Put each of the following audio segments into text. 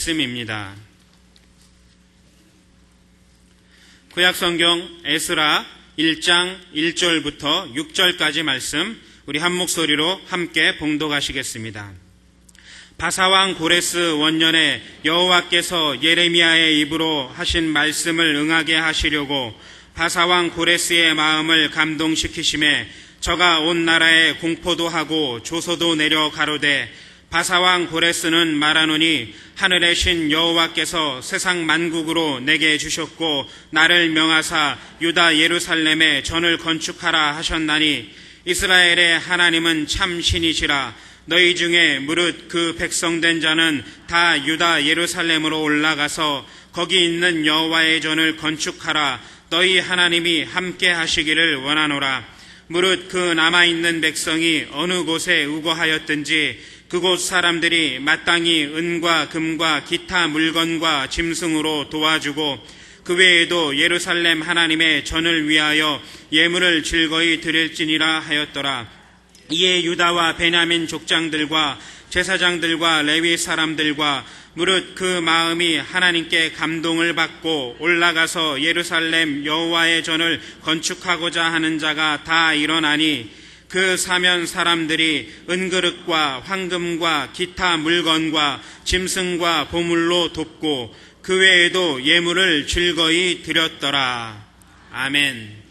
말씀입니다. 구약성경 에스라 1장 1절부터 6절까지 말씀 우리 한 목소리로 함께 봉독하시겠습니다. 바사왕 고레스 원년에 여호와께서 예레미야의 입으로 하신 말씀을 응하게 하시려고 바사왕 고레스의 마음을 감동시키심에 저가 온 나라에 공포도 하고 조소도 내려 가로되 바사왕 고레스는 말하노니 하늘의 신 여호와께서 세상 만국으로 내게 주셨고 나를 명하사 유다 예루살렘에 전을 건축하라 하셨나니 이스라엘의 하나님은 참 신이시라. 너희 중에 무릇 그 백성된 자는 다 유다 예루살렘으로 올라가서 거기 있는 여호와의 전을 건축하라. 너희 하나님이 함께 하시기를 원하노라. 무릇 그 남아있는 백성이 어느 곳에 우거하였든지 그곳 사람들이 마땅히 은과 금과 기타 물건과 짐승으로 도와주고 그 외에도 예루살렘 하나님의 전을 위하여 예물을 즐거이 드릴지니라 하였더라. 이에 유다와 베냐민 족장들과 제사장들과 레위 사람들과 무릇 그 마음이 하나님께 감동을 받고 올라가서 예루살렘 여호와의 전을 건축하고자 하는 자가 다 일어나니 그 사면 사람들이 은그릇과 황금과 기타 물건과 짐승과 보물로 돕고 그 외에도 예물을 즐거이 드렸더라. 아멘.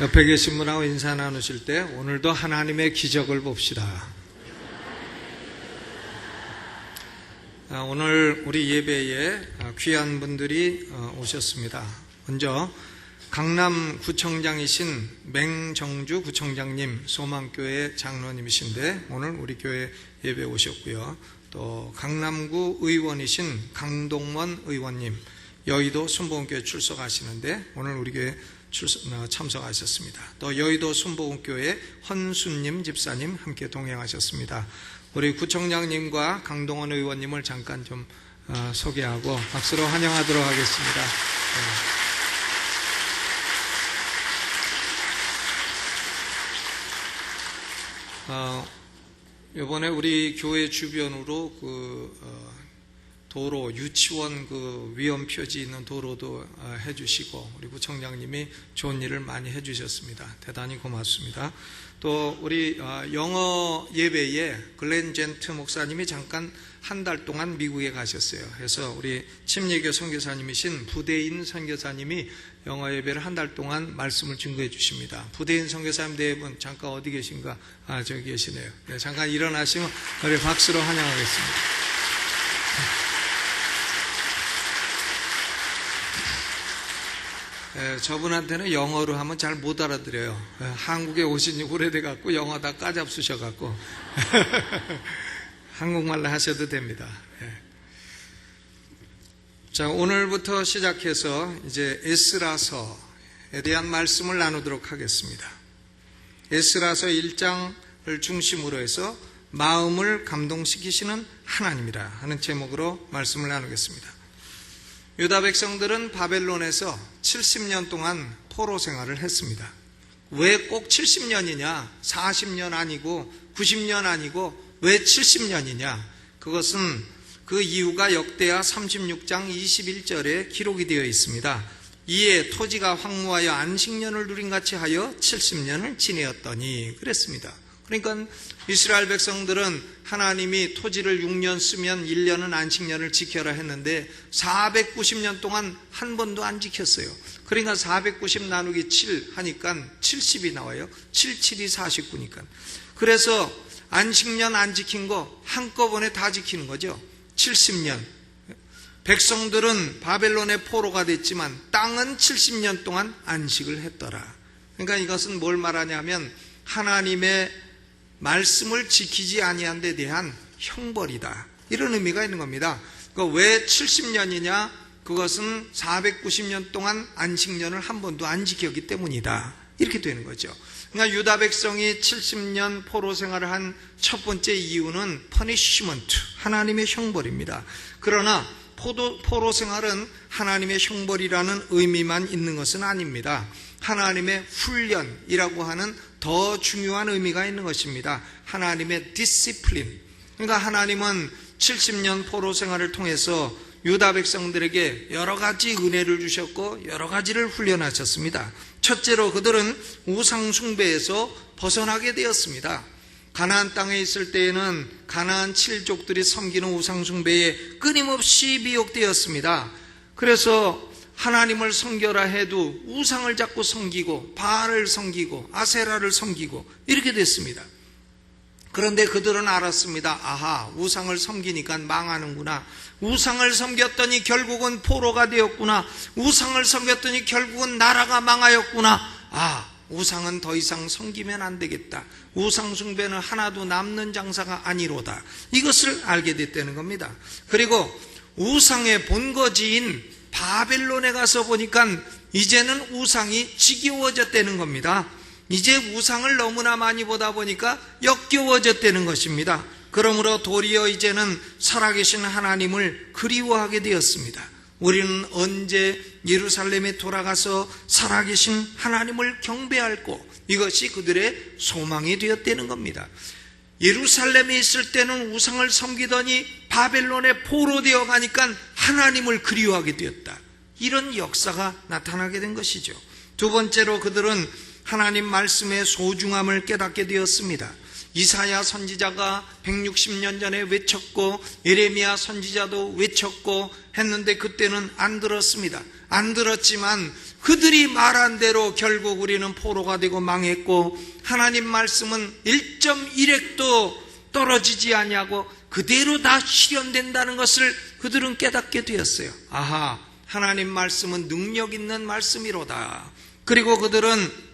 옆에 계신 분하고 인사 나누실 때 오늘도 하나님의 기적을 봅시다. 오늘 우리 예배에 귀한 분들이 오셨습니다. 먼저 강남구청장이신 맹정주 구청장님, 소망교회 장로님이신데 오늘 우리 교회 예배에 오셨고요. 또 강남구 의원이신 강동원 의원님, 여의도 순복음교회 출석하시는데 오늘 우리 교회 참석하셨습니다. 또 여의도 순복음교회 헌순님 집사님 함께 동행하셨습니다. 우리 구청장님과 강동원 의원님을 잠깐 좀 소개하고 박수로 환영하도록 하겠습니다. 이번에 우리 교회 주변으로 도로, 유치원 위험 표지 있는 도로도 해주시고 우리 구청장님이 좋은 일을 많이 해주셨습니다. 대단히 고맙습니다. 또 우리 영어 예배에 글렌 젠트 목사님이 잠깐 한 달 동안 미국에 가셨어요. 그래서 우리 침례교 선교사님이신 부대인 선교사님이 영어 예배를 한 달 동안 말씀을 증거해 주십니다. 부대인 선교사님 네 분 잠깐 어디 계신가? 저기 계시네요. 네, 잠깐 일어나시면 우리 박수로 환영하겠습니다. 저분한테는 영어로 하면 잘 못 알아들어요. 한국에 오신 지 오래돼 갖고 영어 다 까잡수셔 갖고 한국말로 하셔도 됩니다. 자, 오늘부터 시작해서 이제 에스라서에 대한 말씀을 나누도록 하겠습니다. 에스라서 1장을 중심으로 해서 마음을 감동시키시는 하나님이라 하는 제목으로 말씀을 나누겠습니다. 유다 백성들은 바벨론에서 70년 동안 포로 생활을 했습니다. 왜 꼭 70년이냐? 40년 아니고 90년 아니고 왜 70년이냐? 그것은 그 이유가 역대하 36장 21절에 기록이 되어 있습니다. 이에 토지가 황무하여 안식년을 누린같이 하여 70년을 지내었더니 그랬습니다. 그러니까 이스라엘 백성들은 하나님이 토지를 6년 쓰면 1년은 안식년을 지켜라 했는데 490년 동안 한 번도 안 지켰어요. 그러니까 490 나누기 7 하니까 70이 나와요. 7, 7이 49니까. 그래서 안식년 안 지킨 거 한꺼번에 다 지키는 거죠. 70년. 백성들은 바벨론의 포로가 됐지만 땅은 70년 동안 안식을 했더라. 그러니까 이것은 뭘 말하냐면 하나님의 말씀을 지키지 아니한 데 대한 형벌이다. 이런 의미가 있는 겁니다. 그러니까 왜 70년이냐? 그것은 490년 동안 안식년을 한 번도 안 지켰기 때문이다. 이렇게 되는 거죠. 그러니까 유다 백성이 70년 포로 생활을 한 첫 번째 이유는 퍼니시먼트, 하나님의 형벌입니다. 그러나 포로 생활은 하나님의 형벌이라는 의미만 있는 것은 아닙니다. 하나님의 훈련이라고 하는 더 중요한 의미가 있는 것입니다. 하나님의 디시플린. 그러니까 하나님은 70년 포로 생활을 통해서 유다 백성들에게 여러 가지 은혜를 주셨고 여러 가지를 훈련하셨습니다. 첫째로 그들은 우상 숭배에서 벗어나게 되었습니다. 가나안 땅에 있을 때에는 가나안 7족들이 섬기는 우상 숭배에 끊임없이 미혹되었습니다. 그래서 하나님을 섬겨라 해도 우상을 자꾸 섬기고 바알을 섬기고 아세라를 섬기고 이렇게 됐습니다. 그런데 그들은 알았습니다. 아하, 우상을 섬기니까 망하는구나. 우상을 섬겼더니 결국은 포로가 되었구나. 우상을 섬겼더니 결국은 나라가 망하였구나. 우상은 더 이상 섬기면 안 되겠다. 우상 숭배는 하나도 남는 장사가 아니로다. 이것을 알게 됐다는 겁니다. 그리고 우상의 본거지인 바벨론에 가서 보니까 이제는 우상이 지겨워졌다는 겁니다. 이제 우상을 너무나 많이 보다 보니까 역겨워졌다는 것입니다. 그러므로 도리어 이제는 살아계신 하나님을 그리워하게 되었습니다. 우리는 언제 예루살렘에 돌아가서 살아계신 하나님을 경배할고, 이것이 그들의 소망이 되었다는 겁니다. 예루살렘에 있을 때는 우상을 섬기더니 바벨론에 포로 되어 가니까 하나님을 그리워하게 되었다. 이런 역사가 나타나게 된 것이죠. 두 번째로 그들은 하나님 말씀의 소중함을 깨닫게 되었습니다. 이사야 선지자가 160년 전에 외쳤고 예레미야 선지자도 외쳤고 했는데 그때는 안 들었습니다. 안 들었지만 그들이 말한 대로 결국 우리는 포로가 되고 망했고, 하나님 말씀은 1.1핵도 떨어지지 아니하고 그대로 다 실현된다는 것을 그들은 깨닫게 되었어요. 아하, 하나님 말씀은 능력 있는 말씀이로다. 그리고 그들은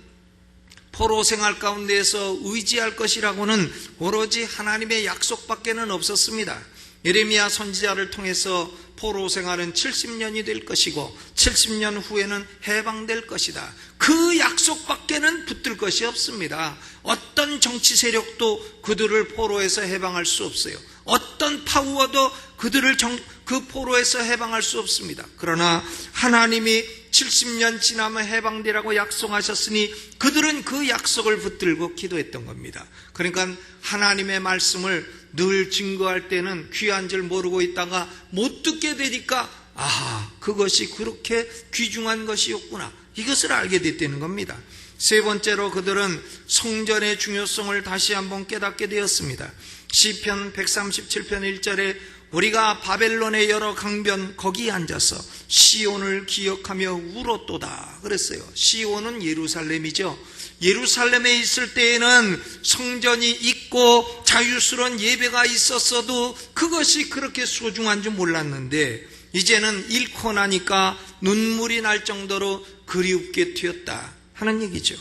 포로 생활 가운데에서 의지할 것이라고는 오로지 하나님의 약속밖에는 없었습니다. 예레미야 선지자를 통해서 포로 생활은 70년이 될 것이고 70년 후에는 해방될 것이다. 그 약속밖에는 붙들 것이 없습니다. 어떤 정치 세력도 그들을 포로에서 해방할 수 없어요. 어떤 파워도 그들을 그 포로에서 해방할 수 없습니다. 그러나 하나님이 70년 지나면 해방되라고 약속하셨으니 그들은 그 약속을 붙들고 기도했던 겁니다. 그러니까 하나님의 말씀을 늘 증거할 때는 귀한 줄 모르고 있다가 못 듣게 되니까 아하, 그것이 그렇게 귀중한 것이었구나, 이것을 알게 됐다는 겁니다. 세 번째로 그들은 성전의 중요성을 다시 한번 깨닫게 되었습니다. 시편 137편 1절에 우리가 바벨론의 여러 강변 거기 앉아서 시온을 기억하며 울었도다 그랬어요. 시온은 예루살렘이죠. 예루살렘에 있을 때에는 성전이 있고 자유스러운 예배가 있었어도 그것이 그렇게 소중한 줄 몰랐는데 이제는 잃고 나니까 눈물이 날 정도로 그리웁게 되었다 하는 얘기죠.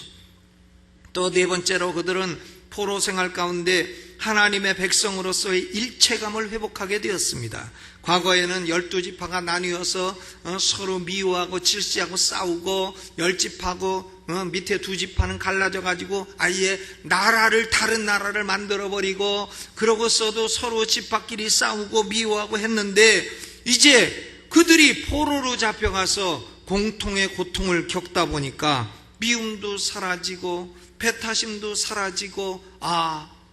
또 네 번째로 그들은 포로 생활 가운데 하나님의 백성으로서의 일체감을 회복하게 되었습니다. 과거에는 12지파가 나뉘어서 서로 미워하고 질시하고 싸우고 10지파고 밑에 2지파는 갈라져 가지고 아예 다른 나라를 만들어버리고 그러고서도 서로 지파끼리 싸우고 미워하고 했는데 이제 그들이 포로로 잡혀가서 공통의 고통을 겪다 보니까 미움도 사라지고 배타심도 사라지고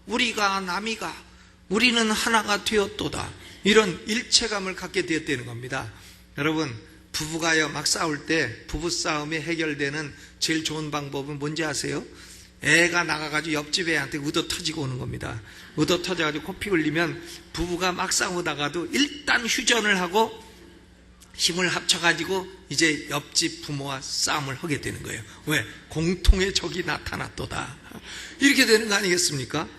우리가 남이가 우리는 하나가 되었도다, 이런 일체감을 갖게 되었다는 겁니다. 여러분, 부부가요 막 싸울 때 부부싸움이 해결되는 제일 좋은 방법은 뭔지 아세요? 애가 나가가지고 옆집 애한테 의도 터지고 오는 겁니다. 의도 터져가지고 코피 흘리면 부부가 막 싸우다가도 일단 휴전을 하고 힘을 합쳐가지고 이제 옆집 부모와 싸움을 하게 되는 거예요. 왜? 공통의 적이 나타났도다, 이렇게 되는 거 아니겠습니까?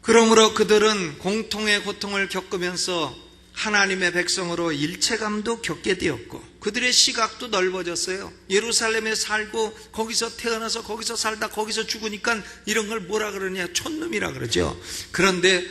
그러므로 그들은 공통의 고통을 겪으면서 하나님의 백성으로 일체감도 겪게 되었고 그들의 시각도 넓어졌어요. 예루살렘에 살고 거기서 태어나서 거기서 살다 거기서 죽으니까 이런 걸 뭐라 그러냐, 촌놈이라 그러죠. 그런데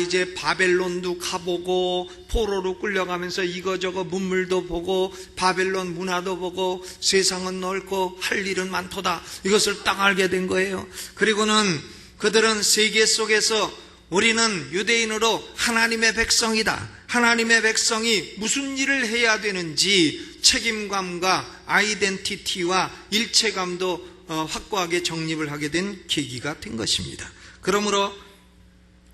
이제 바벨론도 가보고 포로로 끌려가면서 이거저거 문물도 보고 바벨론 문화도 보고 세상은 넓고 할 일은 많도다, 이것을 딱 알게 된 거예요. 그리고는 그들은 세계 속에서 우리는 유대인으로 하나님의 백성이다, 하나님의 백성이 무슨 일을 해야 되는지 책임감과 아이덴티티와 일체감도 확고하게 정립을 하게 된 계기가 된 것입니다. 그러므로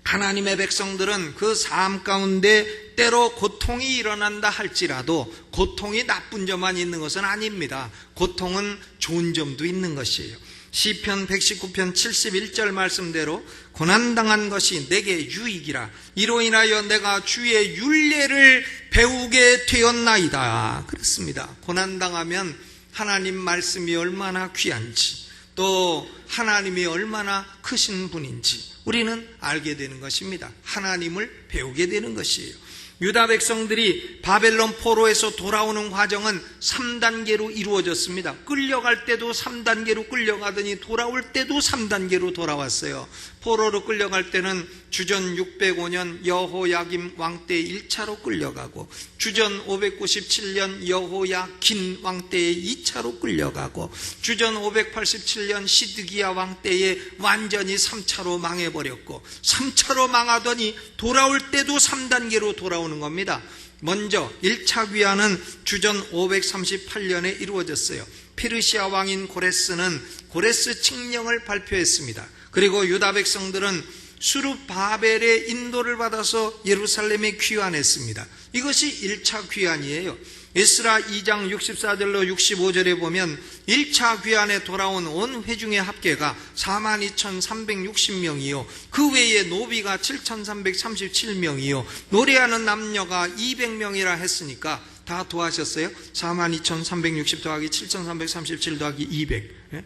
하나님의 백성들은 그 삶 가운데 때로 고통이 일어난다 할지라도 고통이 나쁜 점만 있는 것은 아닙니다. 고통은 좋은 점도 있는 것이에요. 시편 119편 71절 말씀대로 고난당한 것이 내게 유익이라, 이로 인하여 내가 주의 율례를 배우게 되었나이다 그랬습니다. 고난당하면 하나님 말씀이 얼마나 귀한지 또 하나님이 얼마나 크신 분인지 우리는 알게 되는 것입니다. 하나님을 배우게 되는 것이에요. 유다 백성들이 바벨론 포로에서 돌아오는 과정은 3단계로 이루어졌습니다. 끌려갈 때도 3단계로 끌려가더니 돌아올 때도 3단계로 돌아왔어요. 포로로 끌려갈 때는 주전 605년 여호야김 왕 때 1차로 끌려가고 주전 597년 여호야긴 왕 때에 2차로 끌려가고 주전 587년 시드기야 왕 때에 완전히 3차로 망해버렸고 3차로 망하더니 돌아올 때도 3단계로 돌아오는 겁니다. 먼저 1차 귀환은 주전 538년에 이루어졌어요. 페르시아 왕인 고레스는 고레스 칙령을 발표했습니다. 그리고 유다 백성들은 수르바벨의 인도를 받아서 예루살렘에 귀환했습니다. 이것이 1차 귀환이에요. 에스라 2장 64절로 65절에 보면 1차 귀환에 돌아온 온 회중의 합계가 42,360명이요 그 외에 노비가 7,337명이요 노래하는 남녀가 200명이라 했으니까 다 더하셨어요. 42,360 더하기 7,337 더하기 200. 예?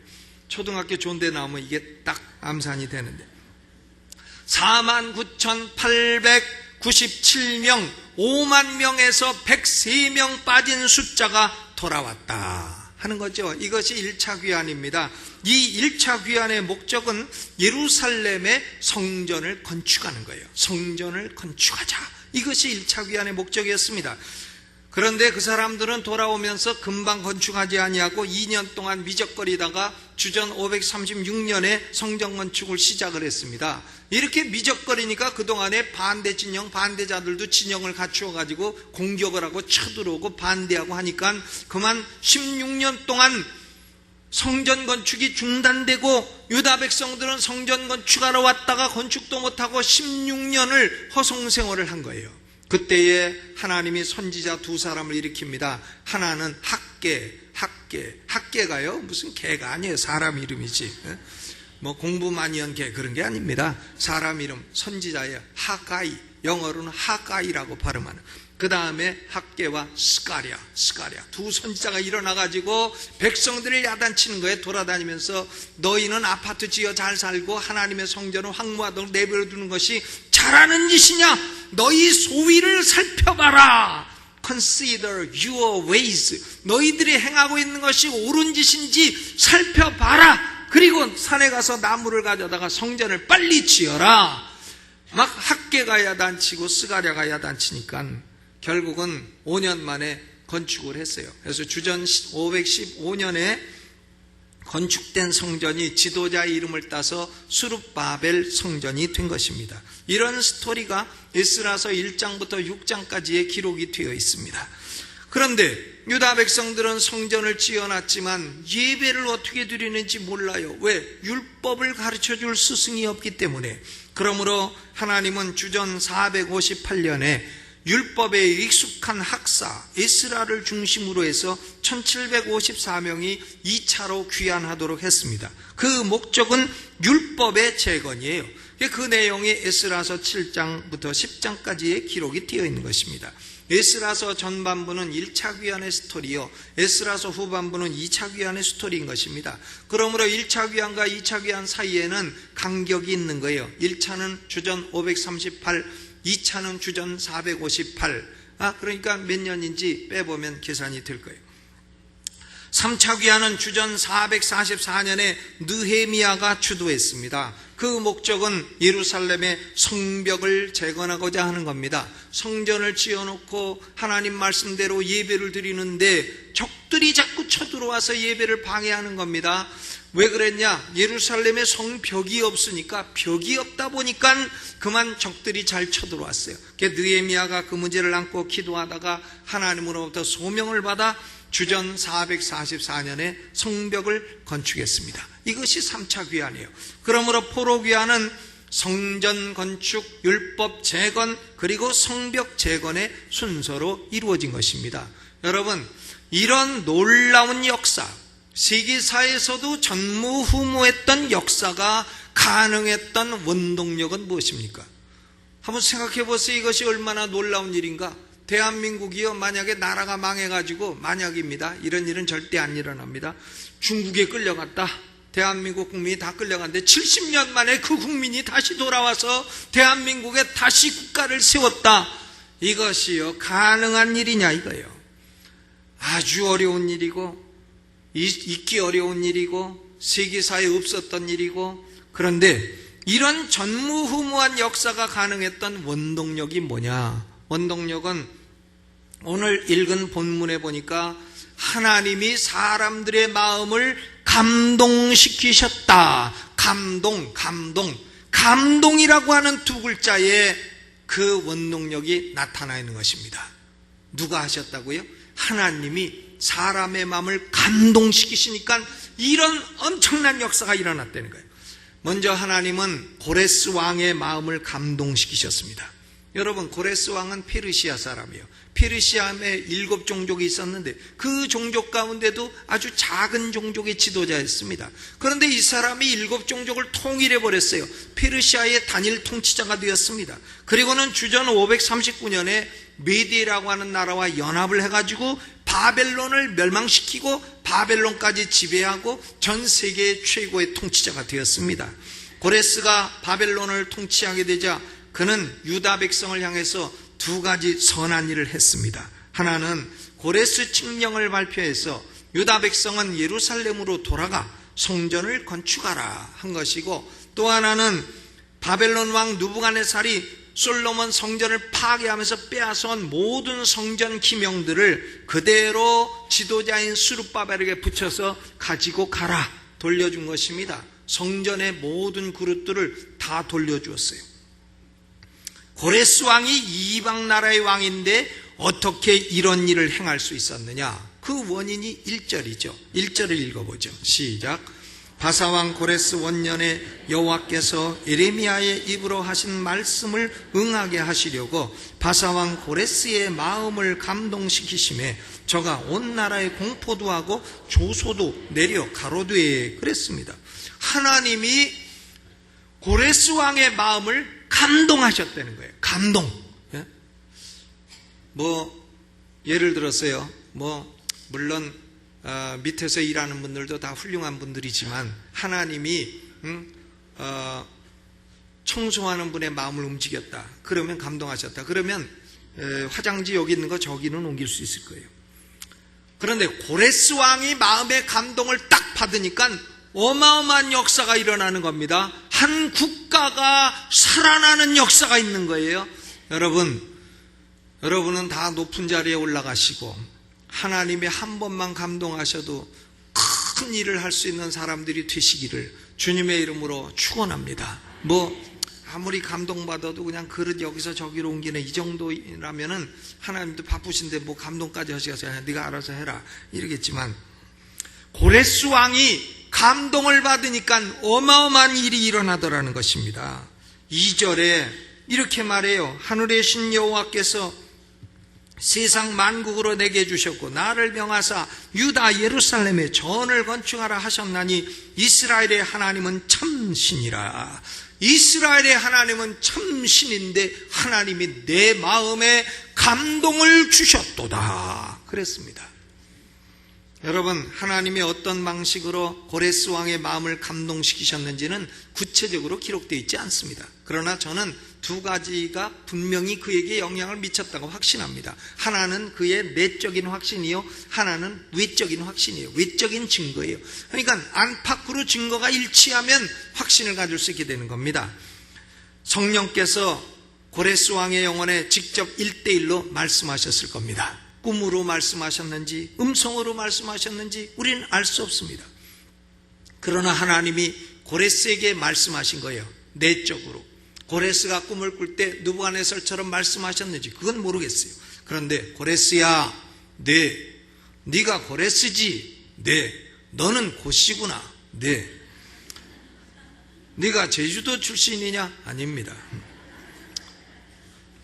초등학교 좋은 데 나오면 이게 딱 암산이 되는데 49,897명, 5만 명에서 103명 빠진 숫자가 돌아왔다 하는 거죠. 이것이 1차 귀환입니다. 이 1차 귀환의 목적은 예루살렘의 성전을 건축하는 거예요. 성전을 건축하자. 이것이 1차 귀환의 목적이었습니다. 그런데 그 사람들은 돌아오면서 금방 건축하지 아니하고 2년 동안 미적거리다가 주전 536년에 성전 건축을 시작을 했습니다. 이렇게 미적거리니까 그동안에 반대 진영, 반대자들도 진영을 갖추어 가지고 공격을 하고 쳐들어오고 반대하고 하니까 그만 16년 동안 성전 건축이 중단되고 유다 백성들은 성전 건축하러 왔다가 건축도 못하고 16년을 허송생활을 한 거예요. 그때에 하나님이 선지자 두 사람을 일으킵니다. 하나는 학개가요 무슨 개가 아니에요. 사람 이름이지. 뭐 공부 많이 한 개 그런 게 아닙니다. 사람 이름 선지자예요. 하가이, 영어로는 하가이라고 발음하는. 그 다음에 학개와 스가랴 두 선지자가 일어나가지고 백성들을 야단치는 거예요. 돌아다니면서 너희는 아파트 지어 잘 살고 하나님의 성전을 황무하도록 내버려두는 것이 잘하는 짓이냐? 너희 소위를 살펴봐라. Consider your ways. 너희들이 행하고 있는 것이 옳은 짓인지 살펴봐라. 그리고 산에 가서 나무를 가져다가 성전을 빨리 지어라. 막 학개가 야단치고 스가랴가 야단치니까 결국은 5년 만에 건축을 했어요. 그래서 주전 515년에 건축된 성전이 지도자 이름을 따서 수룹바벨 성전이 된 것입니다. 이런 스토리가 에스라서 1장부터 6장까지의 기록이 되어 있습니다. 그런데 유다 백성들은 성전을 지어놨지만 예배를 어떻게 드리는지 몰라요. 왜? 율법을 가르쳐줄 스승이 없기 때문에. 그러므로 하나님은 주전 458년에 율법에 익숙한 학사 에스라를 중심으로 해서 1754명이 2차로 귀환하도록 했습니다. 그 목적은 율법의 재건이에요. 그 내용이 에스라서 7장부터 10장까지의 기록이 되어 있는 것입니다. 에스라서 전반부는 1차 귀환의 스토리요, 에스라서 후반부는 2차 귀환의 스토리인 것입니다. 그러므로 1차 귀환과 2차 귀환 사이에는 간격이 있는 거예요. 1차는 주전 538, 2차는 주전 458. 그러니까 몇 년인지 빼보면 계산이 될 거예요. 3차 귀환은 주전 444년에 느헤미야가 주도했습니다. 그 목적은 예루살렘의 성벽을 재건하고자 하는 겁니다. 성전을 지어놓고 하나님 말씀대로 예배를 드리는데 적들이 자꾸 쳐들어와서 예배를 방해하는 겁니다. 왜 그랬냐? 예루살렘에 성벽이 없으니까, 벽이 없다 보니까 그만 적들이 잘 쳐들어왔어요. 느헤미야가 그 문제를 안고 기도하다가 하나님으로부터 소명을 받아 주전 444년에 성벽을 건축했습니다. 이것이 3차 귀환이에요. 그러므로 포로 귀환은 성전 건축, 율법 재건, 그리고 성벽 재건의 순서로 이루어진 것입니다. 여러분, 이런 놀라운 역사, 세계사에서도 전무후무했던 역사가 가능했던 원동력은 무엇입니까? 한번 생각해 보세요. 이것이 얼마나 놀라운 일인가? 대한민국이요, 만약에 나라가 망해가지고, 만약입니다. 이런 일은 절대 안 일어납니다. 중국에 끌려갔다. 대한민국 국민이 다 끌려갔는데 70년 만에 그 국민이 다시 돌아와서 대한민국에 다시 국가를 세웠다. 이것이요, 가능한 일이냐 이거예요. 아주 어려운 일이고, 잊기 어려운 일이고, 세계사에 없었던 일이고, 그런데 이런 전무후무한 역사가 가능했던 원동력이 뭐냐? 원동력은 오늘 읽은 본문에 보니까 하나님이 사람들의 마음을 감동시키셨다. 감동이라고 하는 두 글자에 그 원동력이 나타나 있는 것입니다. 누가 하셨다고요? 하나님이 사람의 마음을 감동시키시니까 이런 엄청난 역사가 일어났다는 거예요. 먼저 하나님은 고레스 왕의 마음을 감동시키셨습니다. 여러분, 고레스 왕은 페르시아 사람이에요. 페르시아에 7 종족이 있었는데 그 종족 가운데도 아주 작은 종족의 지도자였습니다. 그런데 이 사람이 7 종족을 통일해 버렸어요. 페르시아의 단일 통치자가 되었습니다. 그리고는 주전 539년에 메디라고 하는 나라와 연합을 해가지고 바벨론을 멸망시키고 바벨론까지 지배하고 전 세계의 최고의 통치자가 되었습니다. 고레스가 바벨론을 통치하게 되자 그는 유다 백성을 향해서 2가지 선한 일을 했습니다. 하나는 고레스 칙령을 발표해서 유다 백성은 예루살렘으로 돌아가 성전을 건축하라 한 것이고, 또 하나는 바벨론 왕 느부갓네살이 솔로몬 성전을 파괴하면서 빼앗아온 모든 성전 기명들을 그대로 지도자인 스룹바벨에게 붙여서 가지고 가라, 돌려준 것입니다. 성전의 모든 그릇들을 다 돌려주었어요. 고레스 왕이 이방 나라의 왕인데 어떻게 이런 일을 행할 수 있었느냐? 그 원인이 1절이죠. 1절을 읽어보죠. 시작. 바사왕 고레스 원년에 여호와께서 에레미야의 입으로 하신 말씀을 응하게 하시려고 바사왕 고레스의 마음을 감동시키심에 저가 온 나라에 공포도 하고 조소도 내려 가로되 그랬습니다. 하나님이 고레스 왕의 마음을 감동하셨다는 거예요. 감동. 예? 예를 들었어요. 물론 밑에서 일하는 분들도 다 훌륭한 분들이지만 하나님이 청소하는 분의 마음을 움직였다. 그러면 감동하셨다. 그러면 화장지 여기 있는 거 저기는 옮길 수 있을 거예요. 그런데 고레스 왕이 마음의 감동을 딱 받으니까 어마어마한 역사가 일어나는 겁니다. 한 국가가 살아나는 역사가 있는 거예요. 여러분은 다 높은 자리에 올라가시고 하나님이 한 번만 감동하셔도 큰 일을 할 수 있는 사람들이 되시기를 주님의 이름으로 축원합니다. 아무리 감동받아도 그냥 그릇 여기서 저기로 옮기는 이 정도라면은 하나님도 바쁘신데 감동까지 하시겠어요? 네가 알아서 해라 이러겠지만, 고레스 왕이 감동을 받으니까 어마어마한 일이 일어나더라는 것입니다. 2절에 이렇게 말해요. 하늘의 신 여호와께서 세상 만국으로 내게 주셨고 나를 명하사 유다 예루살렘에 전을 건축하라 하셨나니 이스라엘의 하나님은 참 신이라. 이스라엘의 하나님은 참 신인데 하나님이 내 마음에 감동을 주셨도다 그랬습니다. 여러분, 하나님이 어떤 방식으로 고레스 왕의 마음을 감동시키셨는지는 구체적으로 기록되어 있지 않습니다. 그러나 저는 2가지가 분명히 그에게 영향을 미쳤다고 확신합니다. 하나는 그의 내적인 확신이요, 하나는 외적인 확신이에요. 외적인 증거예요. 그러니까 안팎으로 증거가 일치하면 확신을 가질 수 있게 되는 겁니다. 성령께서 고레스 왕의 영혼에 직접 1:1로 말씀하셨을 겁니다. 꿈으로 말씀하셨는지 음성으로 말씀하셨는지 우리는 알 수 없습니다. 그러나 하나님이 고레스에게 말씀하신 거예요. 내적으로. 고레스가 꿈을 꿀 때 느부갓네살처럼 말씀하셨는지 그건 모르겠어요. 그런데 고레스야, 네가 고레스지. 너는 고씨구나. 네가 제주도 출신이냐? 아닙니다.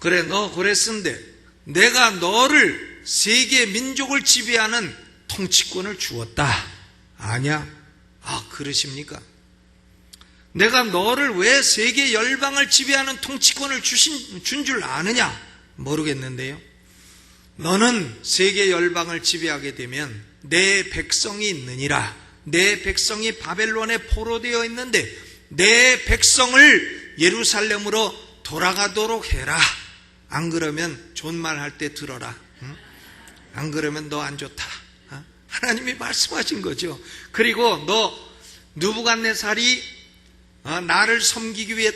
그래, 너 고레스인데 내가 너를 세계 민족을 지배하는 통치권을 주었다. 아냐? 그러십니까? 내가 너를 왜 세계 열방을 지배하는 통치권을 준 줄 아느냐? 모르겠는데요. 너는 세계 열방을 지배하게 되면 내 백성이 있느니라. 내 백성이 바벨론에 포로되어 있는데 내 백성을 예루살렘으로 돌아가도록 해라. 안 그러면 존말할 때 들어라. 안 그러면 너 안 좋다. 하나님이 말씀하신 거죠. 그리고 느부갓네살이 나를 섬기기 위해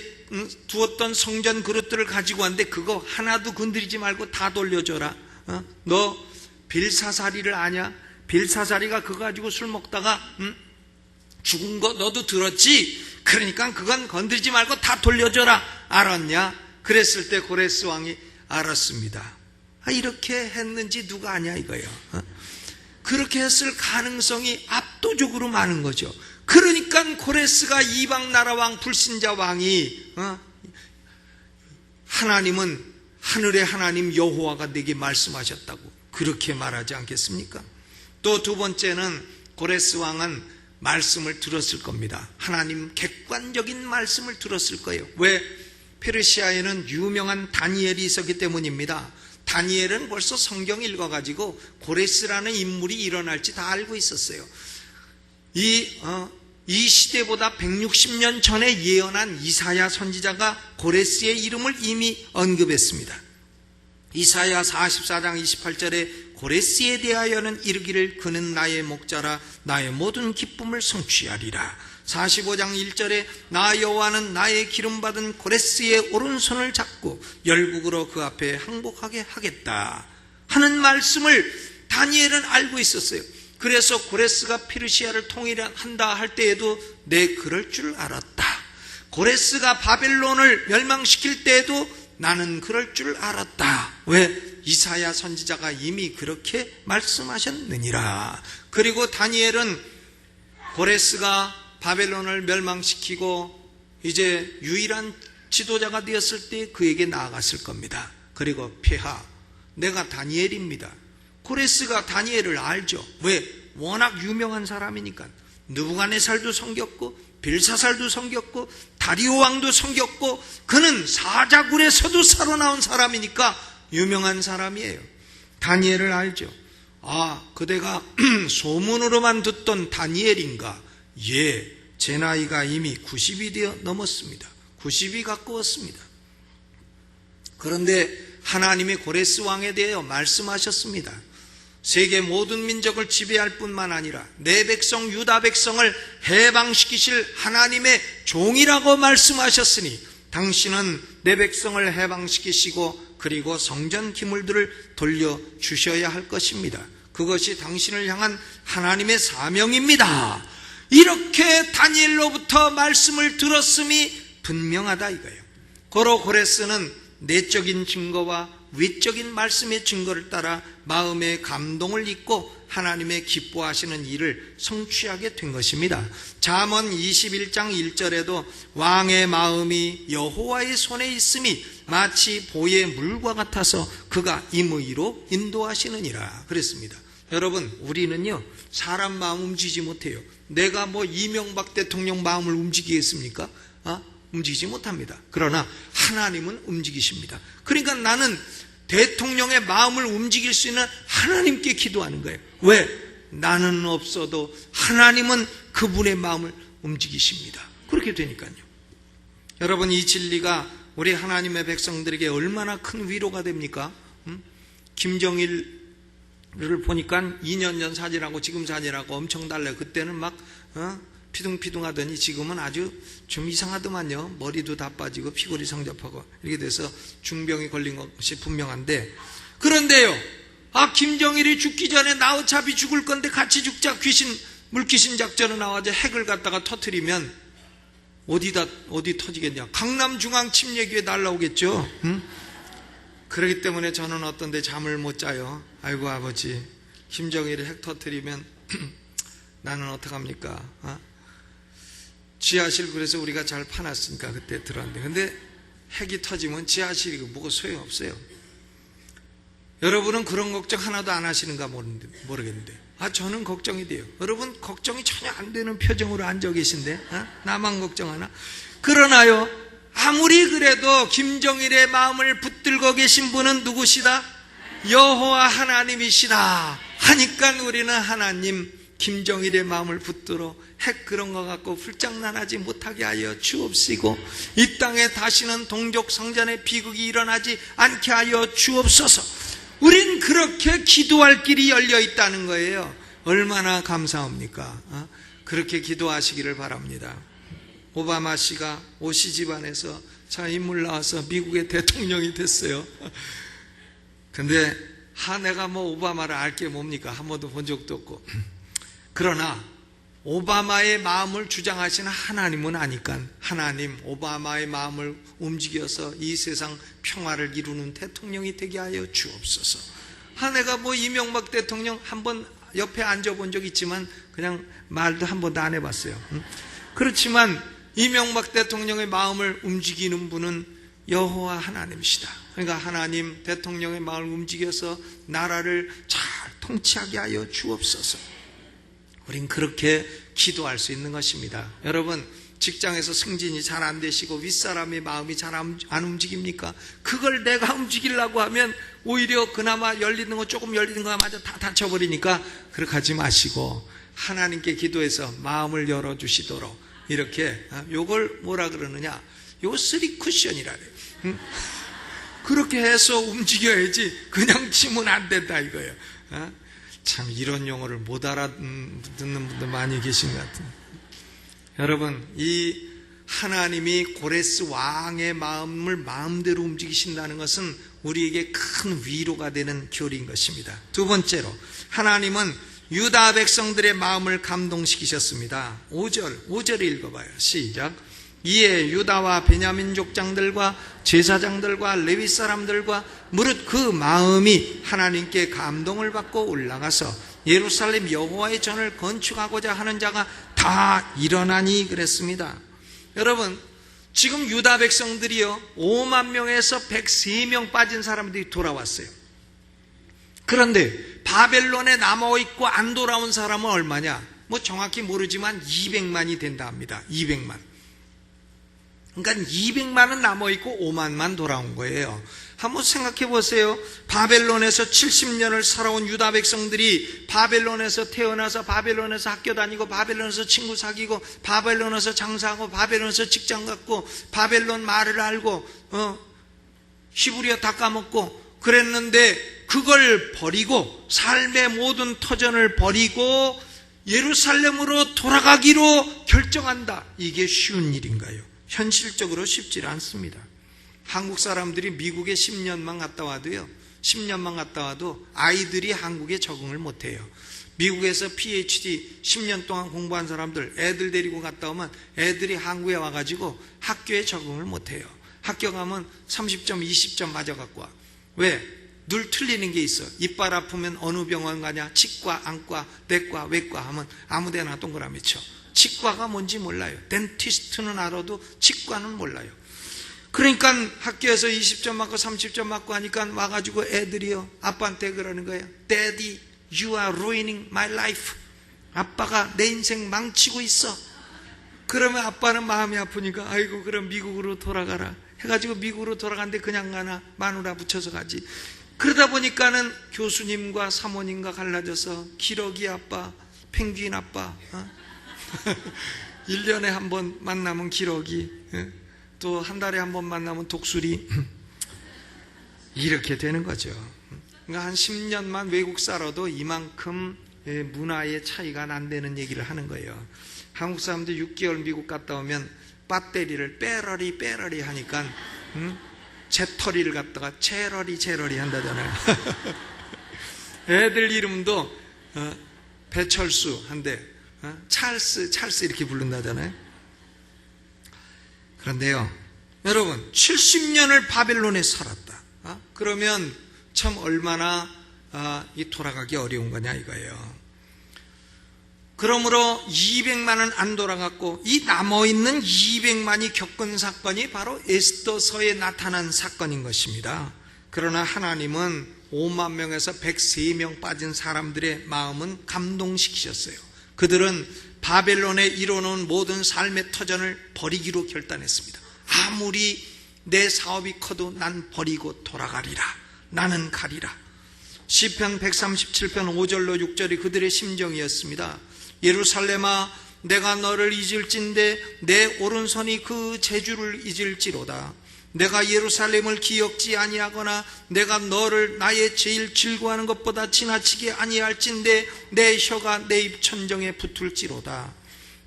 두었던 성전 그릇들을 가지고 왔는데 그거 하나도 건드리지 말고 다 돌려줘라. 너 빌사사리를 아냐? 빌사사리가 그거 가지고 술 먹다가 죽은 거 너도 들었지? 그러니까 그건 건드리지 말고 다 돌려줘라. 알았냐? 그랬을 때 고레스 왕이 알았습니다. 이렇게 했는지 누가 아냐 이거예요. 그렇게 했을 가능성이 압도적으로 많은 거죠. 그러니까 고레스가 이방 나라 왕 불신자 왕이 하나님은 하늘의 하나님 여호와가 내게 말씀하셨다고 그렇게 말하지 않겠습니까? 또 두 번째는 고레스 왕은 말씀을 들었을 겁니다. 하나님 객관적인 말씀을 들었을 거예요. 왜? 페르시아에는 유명한 다니엘이 있었기 때문입니다. 다니엘은 벌써 성경 읽어가지고 고레스라는 인물이 일어날지 다 알고 있었어요. 이 시대보다 160년 전에 예언한 이사야 선지자가 고레스의 이름을 이미 언급했습니다. 이사야 44장 28절에 고레스에 대하여는 이르기를 그는 나의 목자라 나의 모든 기쁨을 성취하리라. 45장 1절에 나 여호와는 나의 기름받은 고레스의 오른손을 잡고 열국으로 그 앞에 항복하게 하겠다 하는 말씀을 다니엘은 알고 있었어요. 그래서 고레스가 페르시아를 통일한다 할 때에도 내 그럴 줄 알았다. 고레스가 바벨론을 멸망시킬 때에도 나는 그럴 줄 알았다. 왜? 이사야 선지자가 이미 그렇게 말씀하셨느니라. 그리고 다니엘은 고레스가 바벨론을 멸망시키고 이제 유일한 지도자가 되었을 때 그에게 나아갔을 겁니다. 그리고 폐하, 내가 다니엘입니다. 고레스가 다니엘을 알죠. 왜? 워낙 유명한 사람이니까. 느부갓네살도 섬겼고 벨사살도 섬겼고 다리오 왕도 섬겼고 그는 사자굴에서도 살아나온 사람이니까 유명한 사람이에요. 다니엘을 알죠. 아, 그대가 소문으로만 듣던 다니엘인가? 예, 제 나이가 이미 90이 되어 넘었습니다. 90이 가까웠습니다. 그런데 하나님이 고레스 왕에 대하여 말씀하셨습니다. 세계 모든 민족을 지배할 뿐만 아니라 내 백성 유다 백성을 해방시키실 하나님의 종이라고 말씀하셨으니 당신은 내 백성을 해방시키시고 그리고 성전 기물들을 돌려주셔야 할 것입니다. 그것이 당신을 향한 하나님의 사명입니다. 이렇게 다니엘로부터 말씀을 들었음이 분명하다 이거예요. 고로 고레스는 내적인 증거와 외적인 말씀의 증거를 따라 마음의 감동을 잊고 하나님의 기뻐하시는 일을 성취하게 된 것입니다. 잠언 21장 1절에도 왕의 마음이 여호와의 손에 있음이 마치 보의 물과 같아서 그가 임의로 인도하시느니라 그랬습니다. 여러분, 우리는요 사람 마음 움직이지 못해요. 내가 뭐 이명박 대통령 마음을 움직이겠습니까? 움직이지 못합니다. 그러나 하나님은 움직이십니다. 그러니까 나는 대통령의 마음을 움직일 수 있는 하나님께 기도하는 거예요. 왜? 나는 없어도 하나님은 그분의 마음을 움직이십니다. 그렇게 되니까요. 여러분, 이 진리가 우리 하나님의 백성들에게 얼마나 큰 위로가 됩니까? 김정일을 보니까 2년 전 사진하고 지금 사진하고 엄청 달라요. 그때는 막 피둥피둥 하더니 지금은 아주 좀 이상하더만요. 머리도 다 빠지고 피골이 성접하고 이렇게 돼서 중병이 걸린 것이 분명한데, 그런데요, 김정일이 죽기 전에 나 어차피 죽을 건데 같이 죽자 물귀신 작전을 나와서 핵을 갖다가 터뜨리면 어디 터지겠냐? 강남중앙 침례교회 날라오겠죠. 그렇기 때문에 저는 어떤 데 잠을 못 자요. 아이고 아버지, 김정일이 핵 터뜨리면 나는 어떡합니까? 지하실 그래서 우리가 잘 파놨으니까 그때 들었는데, 근데 핵이 터지면 지하실이 뭐가 소용없어요. 여러분은 그런 걱정 하나도 안 하시는가 모르겠는데 저는 걱정이 돼요. 여러분 걱정이 전혀 안 되는 표정으로 앉아 계신데 나만 걱정하나? 그러나요, 아무리 그래도 김정일의 마음을 붙들고 계신 분은 누구시다? 여호와 하나님이시다 하니까 우리는 하나님, 김정일의 마음을 붙들어 핵 그런 거 갖고 불장난하지 못하게 하여 주옵시고 이 땅에 다시는 동족 성전의 비극이 일어나지 않게 하여 주옵소서. 우린 그렇게 기도할 길이 열려 있다는 거예요. 얼마나 감사합니까? 그렇게 기도하시기를 바랍니다. 오바마 씨가 오씨 집안에서 자 인물 나와서 미국의 대통령이 됐어요. 근데 내가 뭐 오바마를 알 게 뭡니까? 한 번도 본 적도 없고. 그러나 오바마의 마음을 주장하시는 하나님은 아니까 하나님, 오바마의 마음을 움직여서 이 세상 평화를 이루는 대통령이 되게 하여 주옵소서. 내가 뭐 이명박 대통령 한번 옆에 앉아본 적 있지만 그냥 말도 한 번도 안 해봤어요. 그렇지만 이명박 대통령의 마음을 움직이는 분은 여호와 하나님이시다. 그러니까 하나님 대통령의 마음을 움직여서 나라를 잘 통치하게 하여 주옵소서. 우린 그렇게 기도할 수 있는 것입니다. 여러분, 직장에서 승진이 잘 안 되시고 윗사람의 마음이 잘 안 움직입니까? 그걸 내가 움직이려고 하면 오히려 그나마 열리는 거 조금 열리는 거마저 다 닫혀버리니까 그렇게 하지 마시고 하나님께 기도해서 마음을 열어주시도록 이렇게, 요걸 뭐라 그러느냐, 요 쓰리 쿠션이라 그래요. 그렇게 해서 움직여야지 그냥 치면 안 된다 이거예요. 참 이런 용어를 못 알아듣는 분들 많이 계신 것 같은데, 여러분, 이 하나님이 고레스 왕의 마음을 마음대로 움직이신다는 것은 우리에게 큰 위로가 되는 교리인 것입니다. 두 번째로, 하나님은 유다 백성들의 마음을 감동시키셨습니다. 5절 읽어봐요. 시작. 이에 유다와 베냐민 족장들과 제사장들과 레위 사람들과 무릇 그 마음이 하나님께 감동을 받고 올라가서 예루살렘 여호와의 전을 건축하고자 하는 자가 다 일어나니 그랬습니다. 여러분, 지금 유다 백성들이요 5만 명에서 103명 빠진 사람들이 돌아왔어요. 그런데 바벨론에 남아있고 안 돌아온 사람은 얼마냐? 뭐 정확히 모르지만 200만이 된다 합니다. 200만. 그러니까 200만은 남아있고 5만만 돌아온 거예요. 한번 생각해 보세요. 바벨론에서 70년을 살아온 유다 백성들이 바벨론에서 태어나서 바벨론에서 학교 다니고 바벨론에서 친구 사귀고 바벨론에서 장사하고 바벨론에서 직장 갖고 바벨론 말을 알고 히브리어 다 까먹고 그랬는데, 그걸 버리고 삶의 모든 터전을 버리고 예루살렘으로 돌아가기로 결정한다. 이게 쉬운 일인가요? 현실적으로 쉽지 않습니다. 한국 사람들이 미국에 10년만 갔다 와도요, 10년만 갔다 와도 아이들이 한국에 적응을 못해요. 미국에서 PhD 10년 동안 공부한 사람들, 애들 데리고 갔다 오면 애들이 한국에 와가지고 학교에 적응을 못해요. 학교 가면 30점, 20점 맞아갖고 와. 왜? 늘 틀리는 게 있어. 이빨 아프면 어느 병원 가냐? 치과, 안과, 내과, 외과 하면 아무 데나 동그라미 쳐. 치과가 뭔지 몰라요. 덴티스트는 알아도 치과는 몰라요. 그러니까 학교에서 20점 맞고 30점 맞고 하니까 와가지고 애들이요 아빠한테 그러는 거예요. Daddy, you are ruining my life. 아빠가 내 인생 망치고 있어. 그러면 아빠는 마음이 아프니까 아이고 그럼 미국으로 돌아가라 해가지고 미국으로 돌아가는데 그냥 가나 마누라 붙여서 가지. 그러다 보니까는 교수님과 사모님과 갈라져서 기러기 아빠, 펭귄 아빠, 1년에 한 번 만나면 기러기, 또 한 달에 한 번 만나면 독수리, 이렇게 되는 거죠. 그러니까 한 10년만 외국 살아도 이만큼 문화의 차이가 난다는 얘기를 하는 거예요. 한국 사람들 6개월 미국 갔다 오면 배터리를 빼러리 하니까 재터리를 갖다가 제러리 한다잖아요. 애들 이름도 배철수 한데 찰스 이렇게 부른다잖아요. 그런데요, 여러분 70년을 바벨론에 살았다. 그러면 참 얼마나 이 돌아가기 어려운 거냐 이거예요. 그러므로 200만은 안 돌아갔고 이 남아있는 200만이 겪은 사건이 바로 에스더서에 나타난 사건인 것입니다. 그러나 하나님은 5만 명에서 103명 빠진 사람들의 마음은 감동시키셨어요. 그들은 바벨론에 이뤄놓은 모든 삶의 터전을 버리기로 결단했습니다. 아무리 내 사업이 커도 난 버리고 돌아가리라. 나는 가리라. 시편 137편 5절로 6절이 그들의 심정이었습니다. 예루살렘아, 내가 너를 잊을진대 내 오른손이 그 재주를 잊을지로다. 내가 예루살렘을 기억지 아니하거나 내가 너를 나의 제일 즐거워하는 것보다 지나치게 아니할진대 내 혀가 내 입천정에 붙을지로다.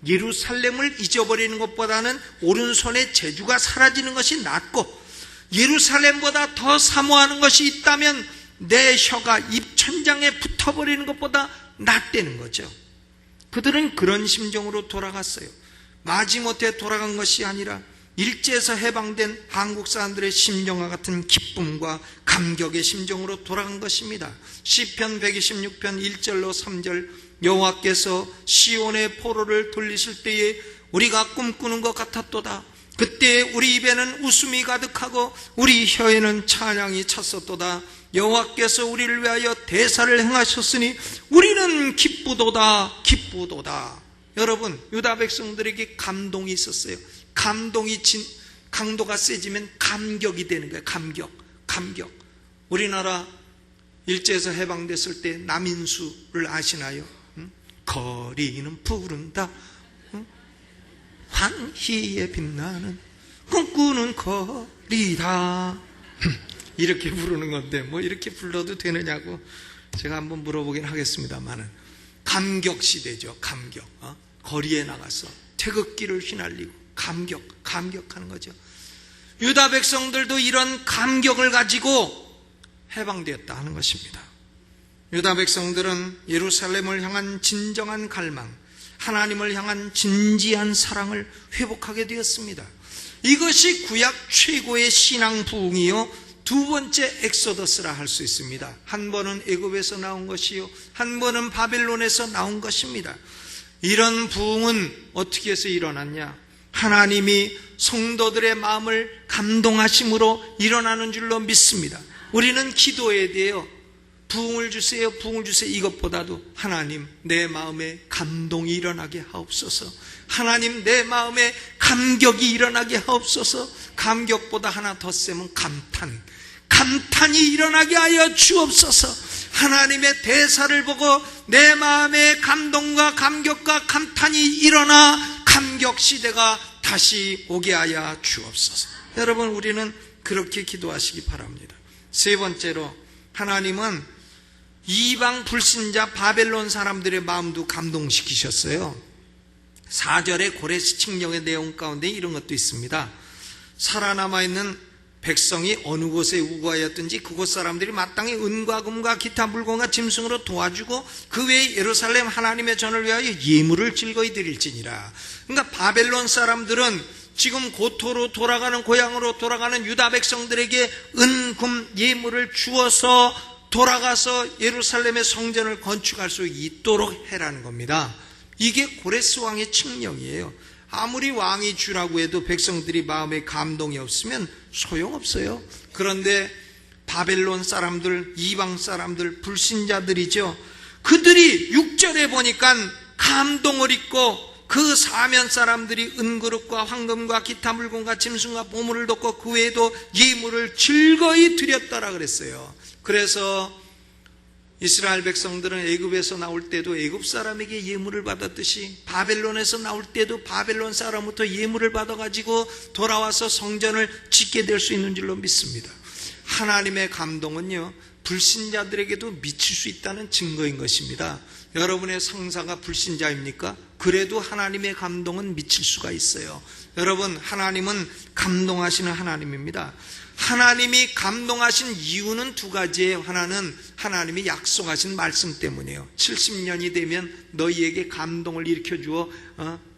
예루살렘을 잊어버리는 것보다는 오른손의 재주가 사라지는 것이 낫고, 예루살렘보다 더 사모하는 것이 있다면 내 혀가 입천장에 붙어버리는 것보다 낫다는 거죠. 그들은 그런 심정으로 돌아갔어요. 마지못해 돌아간 것이 아니라 일제에서 해방된 한국 사람들의 심정과 같은 기쁨과 감격의 심정으로 돌아간 것입니다. 시편 126편 1절로 3절, 여호와께서 시온의 포로를 돌리실 때에 우리가 꿈꾸는 것 같았도다. 그때 우리 입에는 웃음이 가득하고 우리 혀에는 찬양이 찼었도다. 여호와께서 우리를 위하여 대사를 행하셨으니 우리는 기쁘도다 기쁘도다. 여러분, 유다 백성들에게 감동이 있었어요. 강도가 세지면 감격이 되는 거예요. 감격. 우리나라 일제에서 해방됐을 때 남인수를 아시나요? 거리는 부른다, 환희에 빛나는 꿈꾸는 거리다. 이렇게 부르는 건데 뭐 이렇게 불러도 되느냐고 제가 한번 물어보긴 하겠습니다만은, 감격 시대죠. 감격. 거리에 나가서 태극기를 휘날리고 감격하는 거죠. 유다 백성들도 이런 감격을 가지고 해방되었다 하는 것입니다. 유다 백성들은 예루살렘을 향한 진정한 갈망, 하나님을 향한 진지한 사랑을 회복하게 되었습니다. 이것이 구약 최고의 신앙 부흥이요, 두 번째 엑소더스라 할 수 있습니다. 한 번은 애굽에서 나온 것이요, 한 번은 바벨론에서 나온 것입니다. 이런 부흥은 어떻게 해서 일어났냐? 하나님이 성도들의 마음을 감동하심으로 일어나는 줄로 믿습니다. 우리는 기도해야 돼요. 부흥을 주세요, 부흥을 주세요. 이것보다도 하나님, 내 마음에 감동이 일어나게 하옵소서. 하나님, 내 마음에 감격이 일어나게 하옵소서. 감격보다 하나 더 세면 감탄이 일어나게 하여 주옵소서. 하나님의 대사를 보고 내 마음에 감동과 감격과 감탄이 일어나 감격 시대가 다시 오게 하여 주옵소서. 여러분, 우리는 그렇게 기도하시기 바랍니다. 세 번째로, 하나님은 이방 불신자 바벨론 사람들의 마음도 감동시키셨어요. 4절의 고레스 칙령의 내용 가운데 이런 것도 있습니다. 살아남아있는 백성이 어느 곳에 우거하였든지 그곳 사람들이 마땅히 은과 금과 기타 물건과 짐승으로 도와주고 그 외에 예루살렘 하나님의 전을 위하여 예물을 즐거이 드릴지니라. 그러니까 바벨론 사람들은 지금 고토로 돌아가는, 고향으로 돌아가는 유다 백성들에게 은, 금, 예물을 주어서 돌아가서 예루살렘의 성전을 건축할 수 있도록 해라는 겁니다. 이게 고레스 왕의 칙령이에요. 아무리 왕이 주라고 해도 백성들이 마음에 감동이 없으면 소용없어요. 그런데 바벨론 사람들, 이방 사람들, 불신자들이죠. 그들이 6절에 보니까 감동을 입고 그 사면 사람들이 은그릇과 황금과 기타 물건과 짐승과 보물을 뒀고 그 외에도 예물을 즐거이 드렸다라 그랬어요. 그래서 이스라엘 백성들은 애굽에서 나올 때도 애굽 사람에게 예물을 받았듯이 바벨론에서 나올 때도 바벨론 사람부터 예물을 받아가지고 돌아와서 성전을 짓게 될 수 있는 줄로 믿습니다. 하나님의 감동은요, 불신자들에게도 미칠 수 있다는 증거인 것입니다. 여러분의 상사가 불신자입니까? 그래도 하나님의 감동은 미칠 수가 있어요. 여러분, 하나님은 감동하시는 하나님입니다. 하나님이 감동하신 이유는 두 가지예요. 하나는 하나님이 약속하신 말씀 때문이에요. 70년이 되면 너희에게 감동을 일으켜주어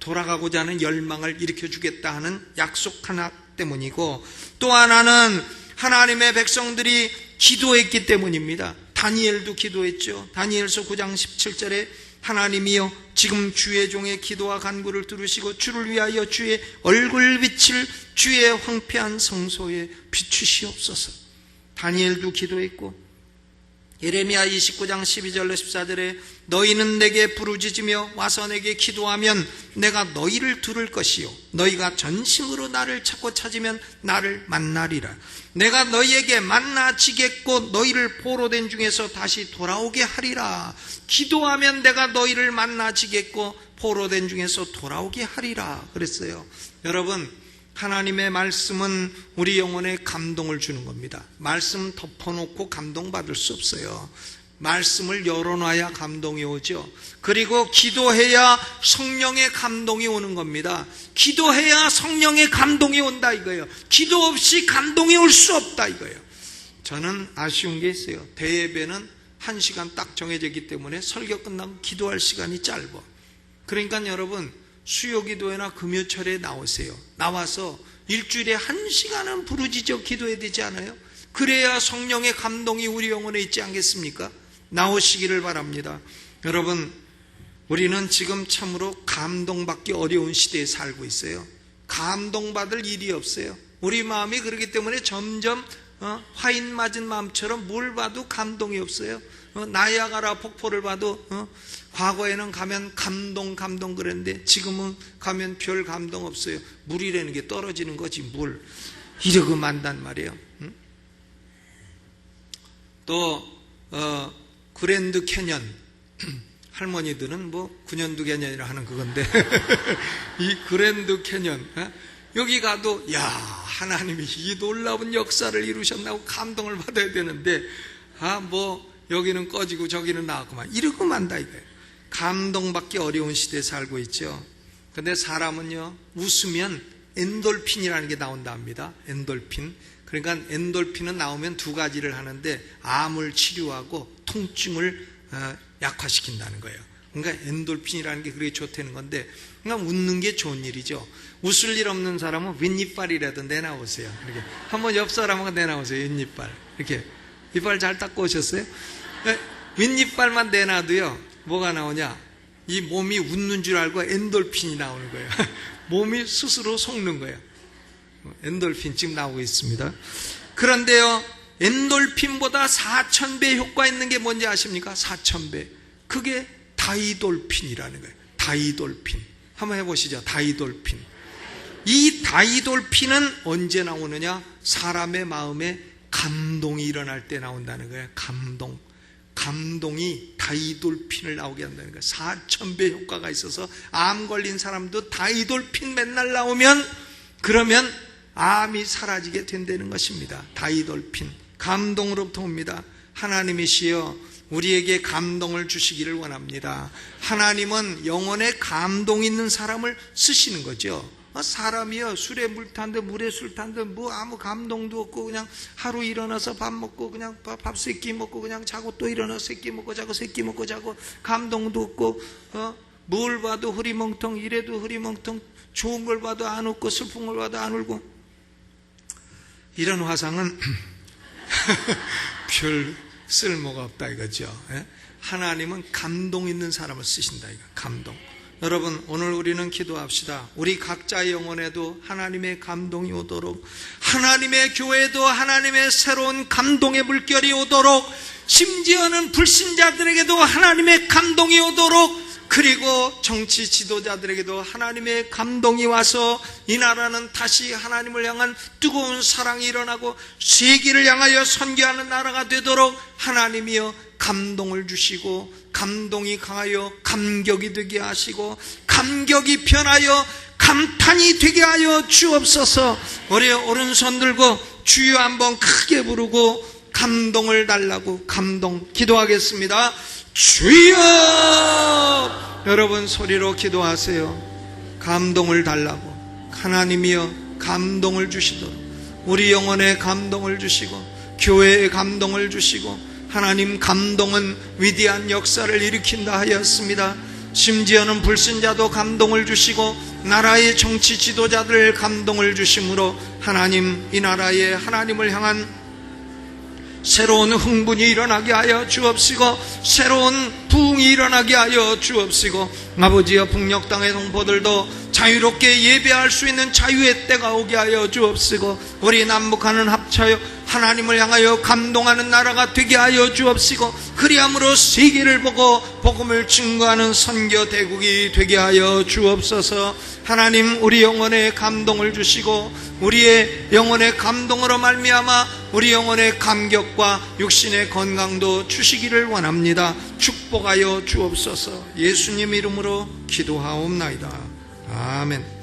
돌아가고자 하는 열망을 일으켜주겠다 하는 약속 하나 때문이고, 또 하나는 하나님의 백성들이 기도했기 때문입니다. 다니엘도 기도했죠. 다니엘서 9장 17절에 하나님이여 지금 주의 종의 기도와 간구를 들으시고 주를 위하여 주의 얼굴빛을 주의 황폐한 성소에 비추시옵소서. 다니엘도 기도했고, 예레미야 29장 12절로 14절에 너희는 내게 부르짖으며 와서 내게 기도하면 내가 너희를 들을 것이요 너희가 전심으로 나를 찾고 찾으면 나를 만나리라. 내가 너희에게 만나지겠고 너희를 포로된 중에서 다시 돌아오게 하리라. 기도하면 내가 너희를 만나지겠고 포로된 중에서 돌아오게 하리라 그랬어요. 여러분, 하나님의 말씀은 우리 영혼에 감동을 주는 겁니다. 말씀 덮어놓고 감동받을 수 없어요. 말씀을 열어놔야 감동이 오죠. 그리고 기도해야 성령의 감동이 오는 겁니다. 기도해야 성령의 감동이 온다 이거예요. 기도 없이 감동이 올 수 없다 이거예요. 저는 아쉬운 게 있어요. 대예배는 1시간 딱 정해져 있기 때문에 설교 끝나고 기도할 시간이 짧아. 그러니까 여러분, 수요기도회나 금요철에 나오세요. 나와서 일주일에 1시간은 부르짖어 기도해야 되지 않아요? 그래야 성령의 감동이 우리 영혼에 있지 않겠습니까? 나오시기를 바랍니다. 여러분, 우리는 지금 참으로 감동받기 어려운 시대에 살고 있어요. 감동받을 일이 없어요. 우리 마음이 그렇기 때문에 점점 화인 맞은 마음처럼 뭘 봐도 감동이 없어요. 나이아가라 폭포를 봐도 과거에는 가면 감동 그랬는데 지금은 가면 별 감동 없어요. 물이라는 게 떨어지는 거지 물. 이러고 만단 말이에요. 또 그랜드 캐년, 할머니들은 뭐 9년도 캐년이라 하는 그건데 이 그랜드 캐년, 여기 가도 야, 하나님이 이 놀라운 역사를 이루셨나고 감동을 받아야 되는데 뭐 여기는 꺼지고 저기는 나왔구만 이러고 만다 이거예요. 감동받기 어려운 시대에 살고 있죠. 근데 사람은요, 웃으면 엔돌핀이라는 게 나온다 합니다. 엔돌핀. 그러니까 엔돌핀은 나오면 두 가지를 하는데 암을 치료하고 통증을 약화시킨다는 거예요. 그러니까 엔돌핀이라는 게 그렇게 좋다는 건데, 그러니까 웃는 게 좋은 일이죠. 웃을 일 없는 사람은 윗니빨이라도 내나오세요. 이렇게 한번 옆 사람하고 내나오세요. 윗니빨 이렇게 이빨 잘 닦고 오셨어요? 윗니빨만 내놔도요, 뭐가 나오냐? 이 몸이 웃는 줄 알고 엔돌핀이 나오는 거예요. 몸이 스스로 속는 거예요. 엔돌핀 지금 나오고 있습니다. 그런데요, 엔돌핀보다 4000배 효과 있는 게 뭔지 아십니까? 4000배. 그게 다이돌핀이라는 거예요. 다이돌핀. 한번 해보시죠. 다이돌핀. 이 다이돌핀은 언제 나오느냐? 사람의 마음에 감동이 일어날 때 나온다는 거예요. 감동이 다이돌핀을 나오게 한다는 거예요. 4000배 효과가 있어서 암 걸린 사람도 다이돌핀 맨날 나오면, 그러면 암이 사라지게 된다는 것입니다. 다이돌핀. 감동으로부터 옵니다. 하나님이시여 우리에게 감동을 주시기를 원합니다. 하나님은 영혼에 감동 있는 사람을 쓰시는 거죠. 사람이요, 술에 물 탄 듯 물에 술 탄 듯 뭐 아무 감동도 없고 그냥 하루 일어나서 밥 먹고 그냥 밥 세끼 먹고 그냥 자고 또 일어나서 세끼 먹고 자고 세끼 먹고 자고 감동도 없고 뭘 봐도 흐리멍텅, 이래도 흐리멍텅, 좋은 걸 봐도 안 웃고 슬픈 걸 봐도 안 울고, 이런 화상은 별 쓸모가 없다 이거죠. 하나님은 감동 있는 사람을 쓰신다 이거. 감동. 여러분, 오늘 우리는 기도합시다. 우리 각자의 영혼에도 하나님의 감동이 오도록, 하나님의 교회에도 하나님의 새로운 감동의 물결이 오도록, 심지어는 불신자들에게도 하나님의 감동이 오도록, 그리고 정치 지도자들에게도 하나님의 감동이 와서 이 나라는 다시 하나님을 향한 뜨거운 사랑이 일어나고 세계를 향하여 선교하는 나라가 되도록 하나님이여 감동을 주시고, 감동이 강하여 감격이 되게 하시고, 감격이 변하여 감탄이 되게 하여 주옵소서. 우리 오른손 들고 주여 한번 크게 부르고 감동을 달라고 감동 기도하겠습니다. 주여! 여러분 소리로 기도하세요. 감동을 달라고. 하나님이여 감동을 주시도록, 우리 영혼에 감동을 주시고 교회에 감동을 주시고, 하나님 감동은 위대한 역사를 일으킨다 하였습니다. 심지어는 불신자도 감동을 주시고 나라의 정치 지도자들 감동을 주심으로 하나님, 이 나라에 하나님을 향한 새로운 흥분이 일어나게 하여 주옵시고, 새로운 부흥이 일어나게 하여 주옵시고, 아버지여 북녘 땅의 동포들도 자유롭게 예배할 수 있는 자유의 때가 오게 하여 주옵시고, 우리 남북한은 합쳐요 하나님을 향하여 감동하는 나라가 되게 하여 주옵시고, 그리함으로 세계를 보고 복음을 증거하는 선교 대국이 되게 하여 주옵소서. 하나님, 우리 영혼에 감동을 주시고 우리의 영혼의 감동으로 말미암아 우리 영혼의 감격과 육신의 건강도 주시기를 원합니다. 축복하여 주옵소서. 예수님 이름으로 기도하옵나이다. 아멘.